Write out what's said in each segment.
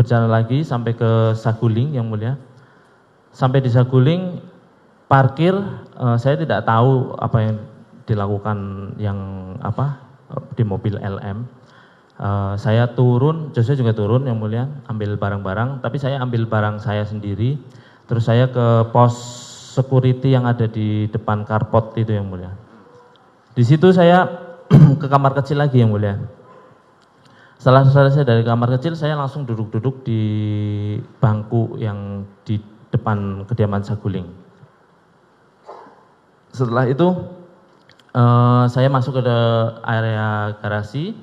berjalan lagi sampai ke Saguling yang mulia. Sampai di Saguling parkir, saya tidak tahu apa yang dilakukan yang di mobil LM. Saya turun, Joshua juga turun yang mulia, ambil barang-barang, tapi saya ambil barang saya sendiri, terus saya ke pos security yang ada di depan carport itu yang mulia. Di situ saya ke kamar kecil lagi yang mulia. Setelah selesai dari kamar kecil, saya langsung duduk-duduk di bangku yang di depan kediaman Saguling. Setelah itu saya masuk ke area garasi.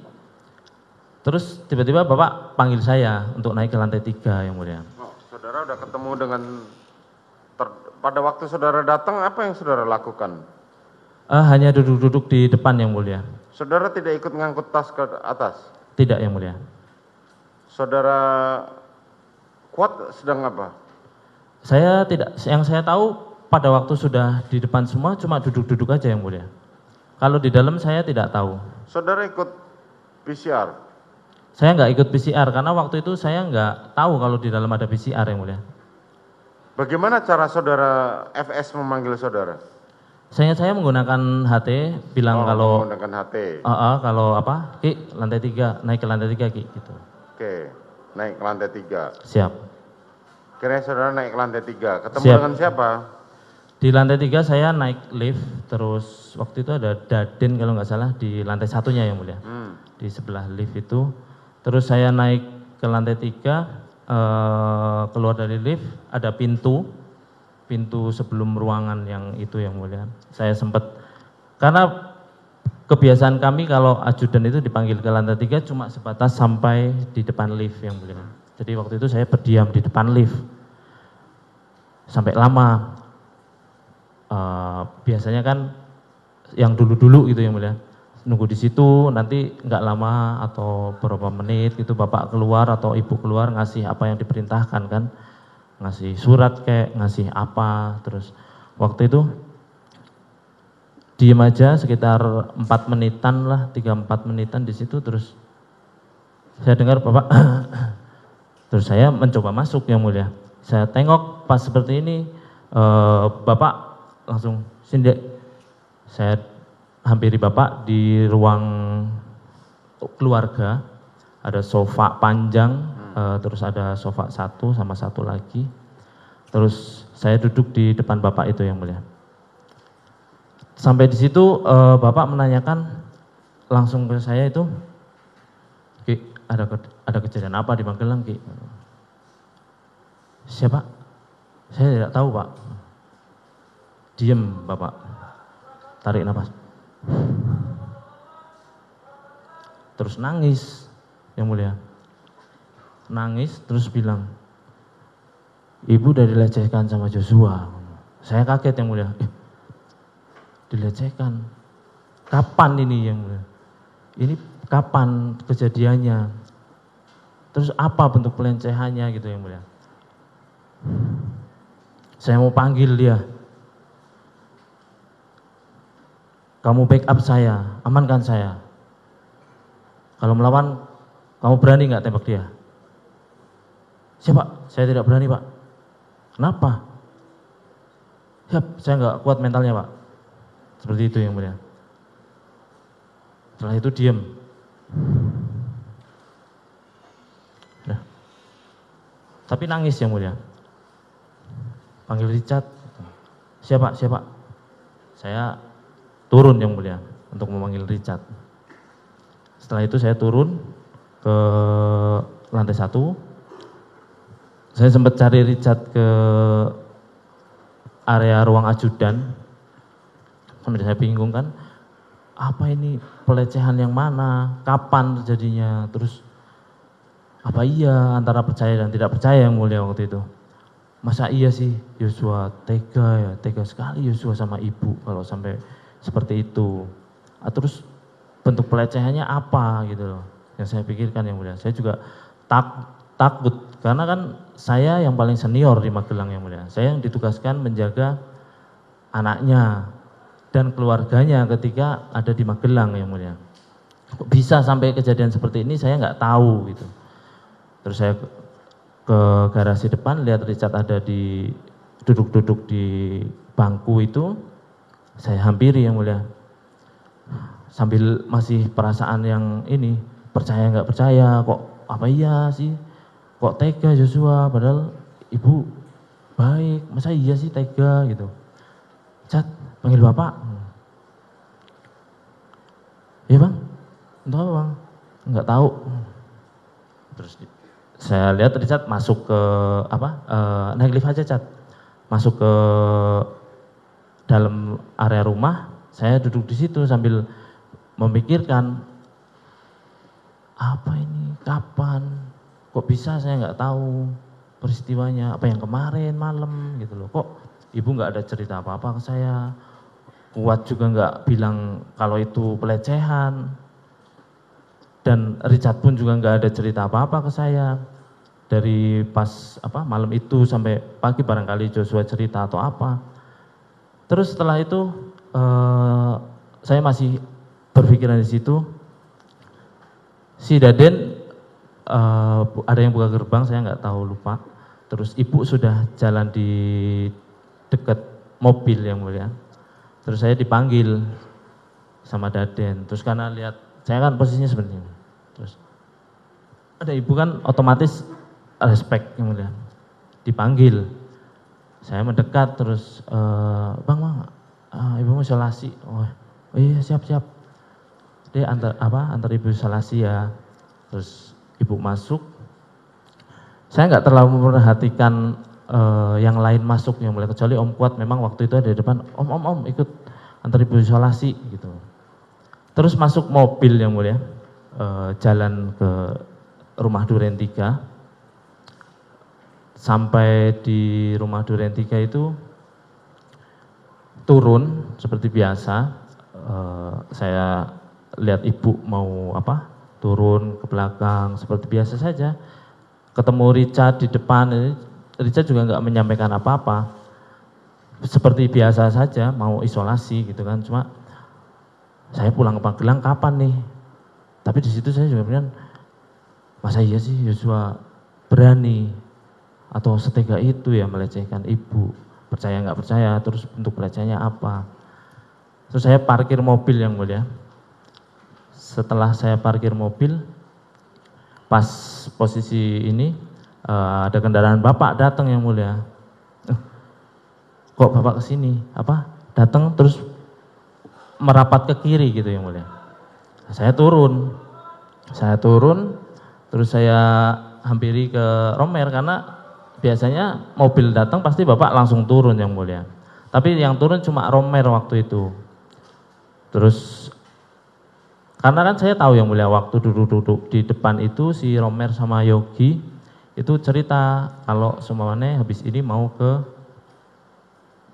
Terus tiba-tiba Bapak panggil saya untuk naik ke lantai 3 yang mulia. Oh, saudara udah ketemu dengan pada waktu saudara datang apa yang saudara lakukan? Hanya duduk-duduk di depan yang mulia. Saudara tidak ikut ngangkut tas ke atas? Tidak yang mulia. Saudara Kuat sedang apa? Saya tidak, yang saya tahu pada waktu sudah di depan semua cuma duduk-duduk aja yang mulia. Kalau di dalam saya tidak tahu. Saudara ikut PCR? Saya nggak ikut PCR karena waktu itu saya nggak tahu kalau di dalam ada PCR yang mulia. Bagaimana cara saudara FS memanggil saudara? Saya menggunakan HT, bilang kalau menggunakan HT. Kalau Ki, lantai 3, naik ke lantai 3 Ki gitu. Oke, naik ke lantai 3. Siap. Kira saudara naik ke lantai 3, ketemu Siap. dengan siapa? Di lantai 3 saya naik lift, terus waktu itu ada Daden kalau nggak salah di lantai 1-nya yang mulia. Di sebelah lift itu. Terus saya naik ke lantai 3, keluar dari lift, ada pintu sebelum ruangan yang itu yang mulia. Saya sempat, karena kebiasaan kami kalau ajudan itu dipanggil ke lantai 3 cuma sebatas sampai di depan lift yang mulia. Jadi waktu itu saya berdiam di depan lift sampai lama. Biasanya kan yang dulu-dulu gitu yang mulia, nunggu di situ, nanti nggak lama atau beberapa menit gitu Bapak keluar atau Ibu keluar ngasih apa yang diperintahkan kan, ngasih surat kayak ngasih apa. Terus waktu itu diem aja sekitar 4 menitan lah, 3-4 menitan di situ. Terus saya dengar Bapak terus saya mencoba masuk yang mulia. Saya tengok pas seperti ini, Bapak langsung sini. Saya hampiri Bapak di ruang keluarga, ada sofa panjang, terus ada sofa satu sama satu lagi. Terus saya duduk di depan Bapak itu yang mulia. Sampai di situ Bapak menanyakan langsung ke saya itu, Ki, ada kejadian apa di Magelang Ki? Siapa? Saya tidak tahu Pak. Diem Bapak, tarik nafas. Terus nangis yang mulia, nangis terus bilang, Ibu udah dilecehkan sama Joshua. Saya kaget yang mulia, dilecehkan, kapan ini yang mulia? Ini kapan kejadiannya? Terus apa bentuk pelecehannya gitu yang mulia? Saya mau panggil dia. Kamu backup saya, amankan saya. Kalau melawan, kamu berani nggak tembak dia? Siapa? Saya tidak berani Pak. Kenapa? Siap, saya nggak kuat mentalnya Pak. Seperti itu yang mulia. Setelah itu diem. Nah. Tapi nangis yang mulia. Panggil Richard. Siapa? Saya turun yang mulia untuk memanggil Richard. Setelah itu saya turun ke lantai 1. Saya sempat cari Richard ke area ruang ajudan. Sampai saya bingung kan, apa ini pelecehan yang mana, kapan terjadinya, terus apa iya antara percaya dan tidak percaya yang mulia waktu itu. Masa iya sih Joshua tega sekali Joshua sama Ibu kalau sampai seperti itu. Terus bentuk pelecehannya apa gitu loh yang saya pikirkan yang mulia. Saya juga takut karena kan saya yang paling senior di Magelang yang mulia. Saya yang ditugaskan menjaga anaknya dan keluarganya ketika ada di Magelang yang mulia. Kok bisa sampai kejadian seperti ini saya nggak tahu gitu. Terus saya ke garasi depan, lihat Richard ada di duduk-duduk di bangku itu, saya hampiri yang mulia. Sambil masih perasaan yang ini, percaya nggak percaya, kok apa iya sih, kok tega Joshua, padahal ibu baik, masa iya sih tega gitu. Cat, panggil bapak. Iya bang, untuk apa bang? Nggak tahu. Terus saya lihat Richard masuk ke naik lift aja Cat, masuk ke dalam area rumah. Saya duduk di situ sambil memikirkan, apa ini, kapan, kok bisa saya nggak tahu peristiwanya, apa yang kemarin malam gitu loh, kok ibu nggak ada cerita apa-apa ke saya, Kuat juga nggak bilang kalau itu pelecehan, dan Richard pun juga nggak ada cerita apa-apa ke saya. Dari pas malam itu sampai pagi barangkali Joshua cerita atau apa. Terus setelah itu saya masih berpikiran di situ. Si Daden ada yang buka gerbang, saya nggak tahu, lupa. Terus ibu sudah jalan di dekat mobil yang mulia. Terus saya dipanggil sama Daden. Terus karena lihat saya kan posisinya seperti ini. Terus ada ibu kan otomatis respect yang mulia. Dipanggil. Saya mendekat terus bang ibu mau isolasi. Oh iya siap. Dia antar ibu isolasi ya. Terus ibu masuk. Saya nggak terlalu memperhatikan yang lain masuk yang mulai, kecuali Om Kuat memang waktu itu ada di depan, om ikut antar ibu isolasi gitu. Terus masuk mobil yang mulia, jalan ke rumah Duren 3. Sampai di rumah Duren 3 itu turun seperti biasa. Saya lihat ibu mau turun ke belakang seperti biasa saja. Ketemu Richard di depan, Richard juga nggak menyampaikan apa-apa, seperti biasa saja mau isolasi gitu kan. Cuma saya pulang ke Magelang kapan nih? Tapi di situ saya juga bilang, masa iya sih Joshua berani atau setega itu ya melecehkan ibu? Percaya nggak percaya? Terus bentuk pelecehannya apa? Terus saya parkir mobil yang mulia. Setelah saya parkir mobil, pas posisi ini ada kendaraan bapak datang yang mulia. Kok bapak kesini? Datang terus merapat ke kiri gitu yang mulia. Saya turun, terus saya hampiri ke Romer karena biasanya mobil datang pasti bapak langsung turun yang mulia. Tapi yang turun cuma Romer waktu itu. Terus karena kan saya tahu yang mulia waktu duduk-duduk di depan itu si Romer sama Yogi itu cerita kalau semuanya habis ini mau ke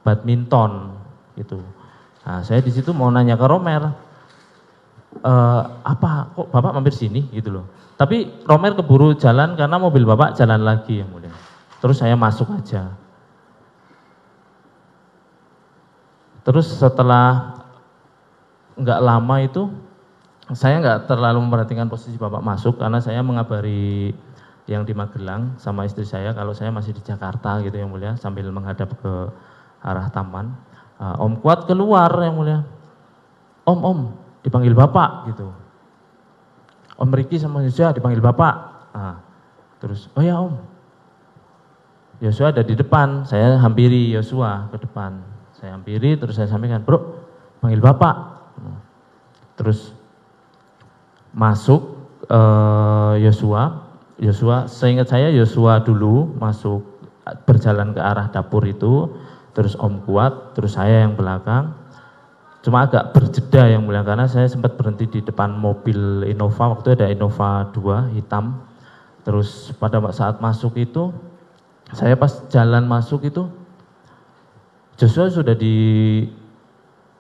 badminton gitu. Nah, saya di situ mau nanya ke Romer, kok bapak mampir sini gitu loh. Tapi Romer keburu jalan karena mobil bapak jalan lagi yang mulia. Terus saya masuk aja. Terus setelah nggak lama itu saya nggak terlalu memperhatikan posisi bapak masuk karena saya mengabari yang di Magelang sama istri saya kalau saya masih di Jakarta gitu yang mulia, sambil menghadap ke arah taman. Om Kuat keluar yang mulia. Om dipanggil bapak gitu. Om Riki sama Joshua dipanggil bapak. Terus oh ya om, Joshua ada di depan. Saya hampiri Joshua ke depan. Saya hampiri terus saya sampaikan, bro panggil bapak. Terus masuk Joshua, seingat saya Joshua dulu masuk, berjalan ke arah dapur itu, terus Om Kuat, terus saya yang belakang. Cuma agak berjeda yang mulia karena saya sempat berhenti di depan mobil Innova, waktu ada Innova 2 hitam. Terus pada saat masuk itu, saya pas jalan masuk itu, Joshua sudah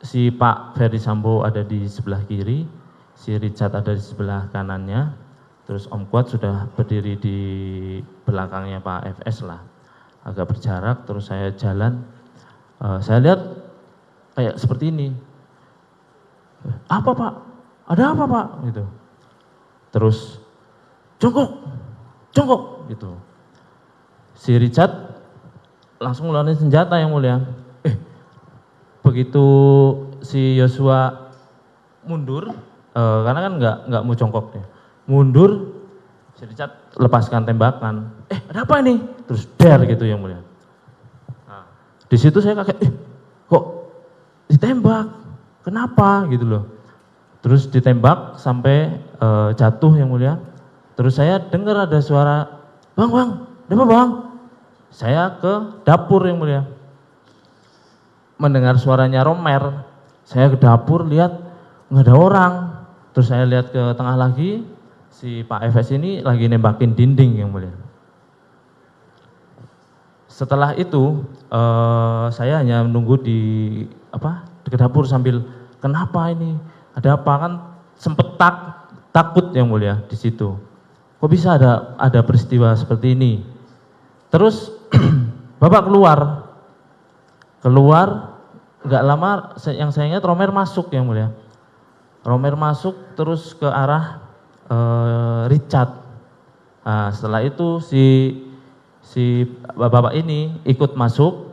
si Pak Ferdi Sambo ada di sebelah kiri, si Richard ada di sebelah kanannya. Terus Om Kuat sudah berdiri di belakangnya Pak FS lah, agak berjarak. Terus saya jalan, saya lihat kayak seperti ini. Apa pak? Ada apa pak? Gitu. Terus jongkok gitu. Si Richard langsung ngeluarin senjata yang mulia. Begitu si Yosua mundur, karena kan nggak mau jongkok dia. Mundur, si Richard lepaskan tembakan. Ada apa ini? Terus der gitu yang mulia. Nah, di situ saya kaget, kok ditembak? Kenapa gitu loh? Terus ditembak sampai jatuh yang mulia. Terus saya dengar ada suara, bang, ada apa bang? Saya ke dapur yang mulia. Mendengar suaranya Romer, saya ke dapur lihat nggak ada orang. Terus saya lihat ke tengah lagi, si Pak FS ini lagi nembakin dinding yang mulia. Setelah itu saya hanya menunggu di dapur sambil kenapa ini? Ada apa? Kan sempet takut yang mulia di situ. Kok bisa ada peristiwa seperti ini? Terus Bapak keluar nggak lama, yang saya ingat Romer masuk yang mulia. Romer masuk terus ke arah Richard. Nah, setelah itu si bapak ini ikut masuk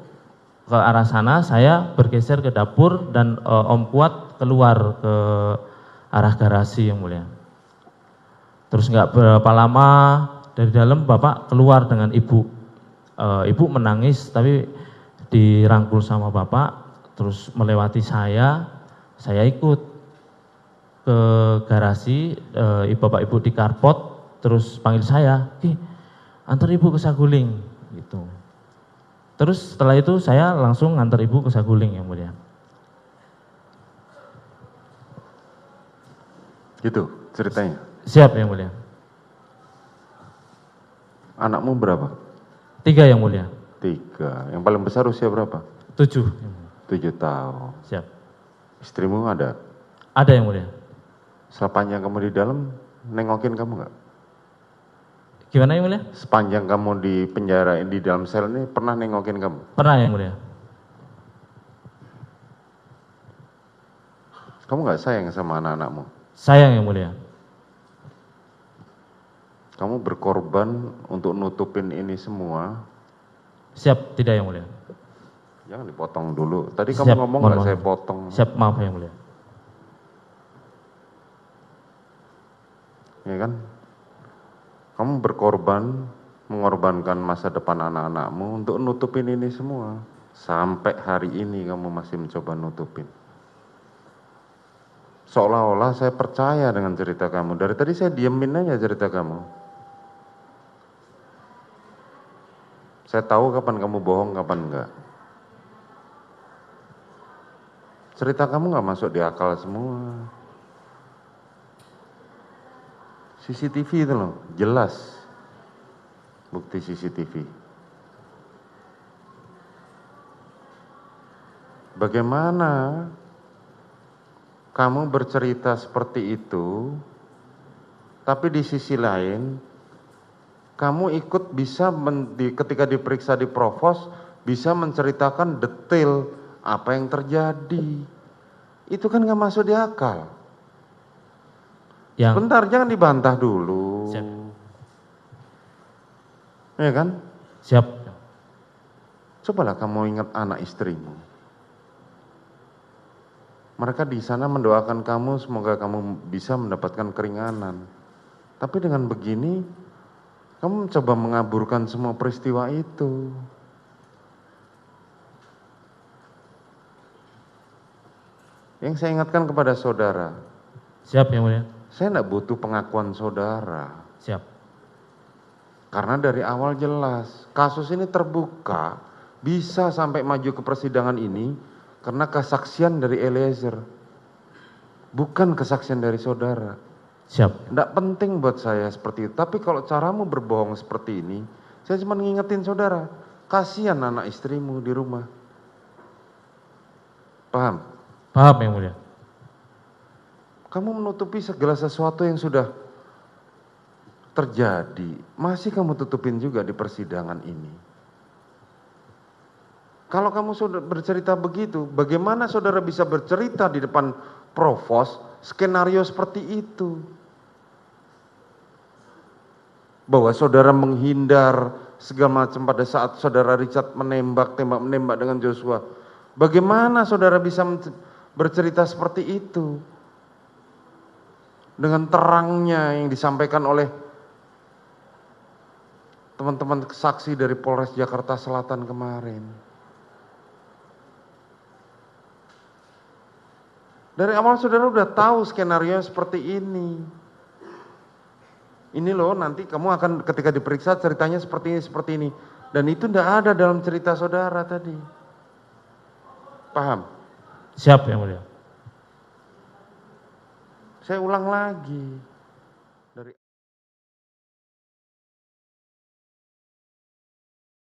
ke arah sana, saya bergeser ke dapur dan Om Kuat keluar ke arah garasi yang mulia. Terus nggak berapa lama dari dalam bapak keluar dengan ibu. Ibu menangis tapi dirangkul sama bapak, terus melewati saya ikut ke garasi, bapak ibu di karpot, terus panggil saya, antar ibu ke Saguling gitu. Terus setelah itu saya langsung ngantar ibu ke Saguling yang mulia. Gitu ceritanya? Siap yang mulia. Anakmu berapa? 3 yang mulia. 3. Yang paling besar usia berapa? 7. 7 tahun. Siap. Istrimu ada? Ada yang mulia. Sepanjang kamu di dalam, nengokin kamu nggak? Gimana yang mulia? Sepanjang kamu di penjara di dalam sel ini, pernah nengokin kamu? Pernah yang mulia. Kamu nggak sayang sama anak-anakmu? Sayang yang mulia. Kamu berkorban untuk nutupin ini semua. Siap, tidak yang mulia. Jangan dipotong dulu. Tadi Siap, kamu ngomong nggak mohon saya maaf. potong? Siap, maaf yang mulia. Ya kan? Kamu berkorban, mengorbankan masa depan anak-anakmu untuk nutupin ini semua. Sampai hari ini kamu masih mencoba nutupin. Seolah-olah saya percaya dengan cerita kamu. Dari tadi saya diemin aja cerita kamu. Saya tahu kapan kamu bohong, kapan enggak. Cerita kamu nggak masuk di akal semua. CCTV itu loh, jelas. Bukti CCTV. Bagaimana kamu bercerita seperti itu, tapi di sisi lain, kamu ikut bisa ketika diperiksa di Provos, bisa menceritakan detail apa yang terjadi. Itu kan nggak masuk di akal. Bentar, jangan dibantah dulu. Siap. Ya kan? Siap. Cobalah kamu ingat anak istrimu. Mereka di sana mendoakan kamu, semoga kamu bisa mendapatkan keringanan. Tapi dengan begini, kamu mencoba mengaburkan semua peristiwa itu. Yang saya ingatkan kepada saudara. Siap yang mulia. Saya tidak butuh pengakuan saudara. Siap. Karena dari awal jelas, kasus ini terbuka, bisa sampai maju ke persidangan ini, karena kesaksian dari Eliezer. Bukan kesaksian dari saudara. Siap. Tidak penting buat saya seperti itu. Tapi kalau caramu berbohong seperti ini, saya cuma ngingetin saudara. Kasihan anak istrimu di rumah. Paham? Paham yang mulia. Kamu menutupi segala sesuatu yang sudah terjadi. Masih kamu tutupin juga di persidangan ini. Kalau kamu sudah bercerita begitu, bagaimana saudara bisa bercerita di depan Provos skenario seperti itu? Bahwa saudara menghindar segala macam pada saat saudara Richard menembak dengan Joshua. Bagaimana saudara bisa bercerita seperti itu? Dengan terangnya yang disampaikan oleh teman-teman saksi dari Polres Jakarta Selatan kemarin. Dari awal saudara udah tahu skenario seperti ini. Ini loh nanti kamu akan ketika diperiksa ceritanya seperti ini. Dan itu tidak ada dalam cerita saudara tadi. Paham? Siap yang mulia. Saya ulang lagi.